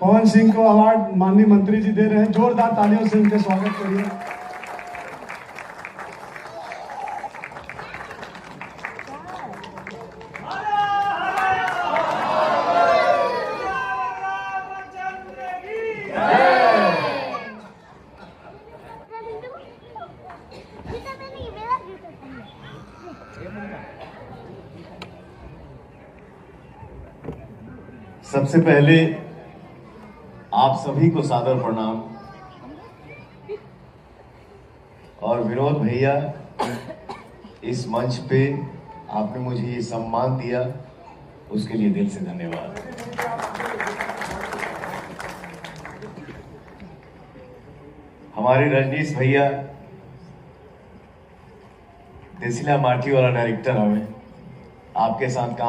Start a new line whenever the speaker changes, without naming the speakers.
पवन सिंह को अवार्ड माननीय मंत्री जी दे रहे हैं। जोरदार तालियों से उनके स्वागत करिए।
सबसे पहले आप सभी को सादर प्रणाम। और विनोद भैया, इस मंच पे आपने मुझे ये सम्मान दिया, उसके लिए दिल से धन्यवाद। हमारे रजनीश भैया देसिला माटी वाला डायरेक्टर हमें आपके साथ काम